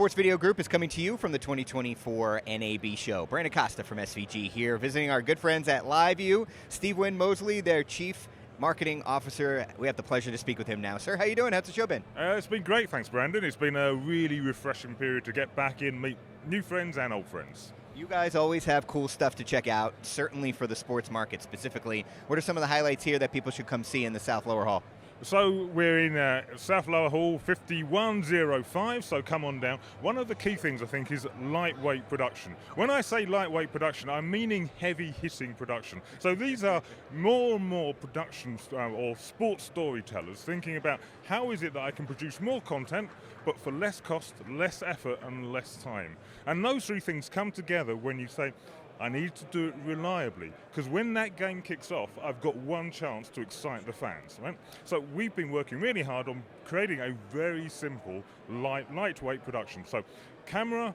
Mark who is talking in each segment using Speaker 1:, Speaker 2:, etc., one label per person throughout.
Speaker 1: Sports Video Group is coming to you from the 2024 NAB Show. Brandon Costa from SVG here, visiting our good friends at LiveU. Steve Wind-Mozley, their Chief Marketing Officer. We have the pleasure to speak with him now. Sir, how you doing? How's the show been?
Speaker 2: It's been great, thanks, Brandon. It's been a really refreshing period to get back in, meet new friends and old friends.
Speaker 1: You guys always have cool stuff to check out, certainly for the sports market specifically. What are some of the highlights here that people should come see in the South Lower Hall?
Speaker 2: So we're in South Lower Hall 5105, so come on down. One of the key things I think is lightweight production. When I say lightweight production, I'm meaning heavy hitting production. So these are more and more production or sports storytellers thinking about how is it that I can produce more content but for less cost, less effort and less time. And those three things come together when you say, I need to do it reliably, because when that game kicks off, I've got one chance to excite the fans, right? So we've been working really hard on creating a very simple, lightweight production. So camera,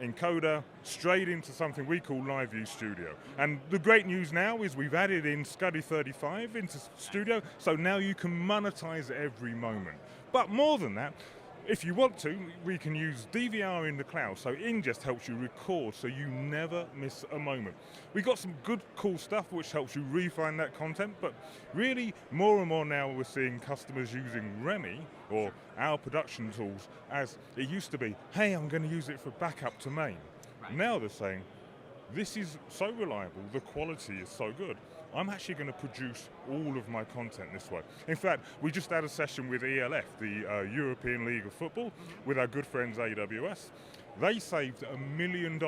Speaker 2: encoder, straight into something we call LiveU's Studio. And the great news now is we've added in Scuddy 35 into Studio, so now you can monetize every moment. But more than that, if you want to, we can use DVR in the cloud, so Ingest helps you record so you never miss a moment. We've got some good, cool stuff which helps you refine that content, but really, more and more now we're seeing customers using REMI, or our production tools, as it used to be, hey, I'm going to use it for backup to main. Right. Now they're saying, this is so reliable, the quality is so good, I'm actually going to produce all of my content this way. In fact, we just had a session with ELF, the European League of Football, with our good friends AWS. They saved $1 million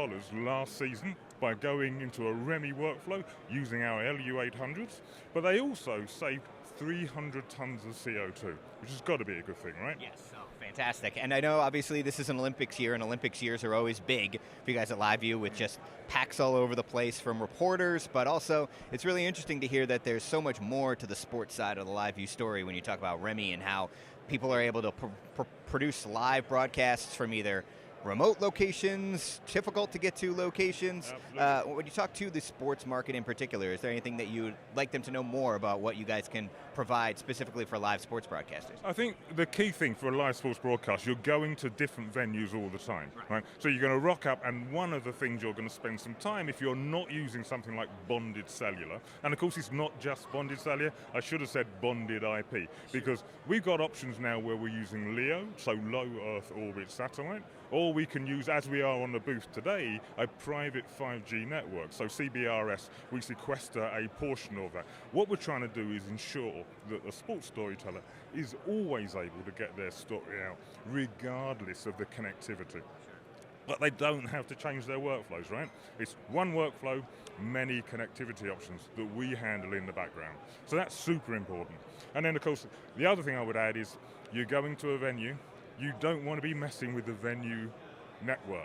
Speaker 2: last season by going into a REMI workflow using our LU800s, but they also saved 300 tons of CO2, which has got to be a good thing, right?
Speaker 1: Yes, fantastic. And I know obviously this is an Olympics year, and Olympics years are always big for you guys at LiveU with just packs all over the place from reporters, but also it's really interesting to hear that there's so much more to the sports side of the LiveU story when you talk about REMI and how people are able to produce live broadcasts from either remote locations, difficult to get to locations. When you talk to the sports market in particular, is there anything that you'd like them to know more about what you guys can provide specifically for live sports broadcasters?
Speaker 2: I think the key thing for a live sports broadcast, you're going to different venues all the time, right? So you're going to rock up, and one of the things you're going to spend some time, if you're not using something like bonded cellular, and of course it's not just bonded cellular, I should have said bonded IP, because we've got options now where we're using LEO, so low Earth orbit satellite, or we can use, as we are on the booth today, a private 5G network. So CBRS, we sequester a portion of that. What we're trying to do is ensure that a sports storyteller is always able to get their story out, regardless of the connectivity. But they don't have to change their workflows, right? It's one workflow, many connectivity options that we handle in the background. So that's super important. And then, of course, the other thing I would add is you're going to a venue, you don't want to be messing with the venue network.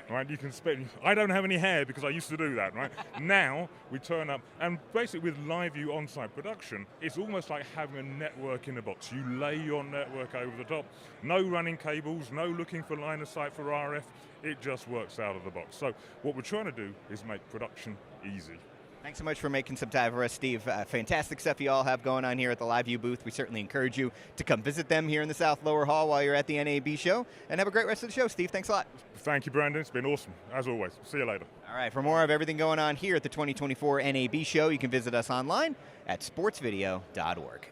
Speaker 2: Right? You can spend, I don't have any hair because I used to do that, right? Now, we turn up, and basically with LiveU on-site production, it's almost like having a network in a box. You lay your network over the top, no running cables, no looking for line of sight for RF, it just works out of the box. So what we're trying to do is make production easy.
Speaker 1: Thanks so much for making some time for us, Steve. Fantastic stuff you all have going on here at the LiveU booth. We certainly encourage you to come visit them here in the South Lower Hall while you're at the NAB show. And have a great rest of the show, Steve. Thanks a lot.
Speaker 2: Thank you, Brandon. It's been awesome, as always. See you later.
Speaker 1: All right, for more of everything going on here at the 2024 NAB show, you can visit us online at sportsvideo.org.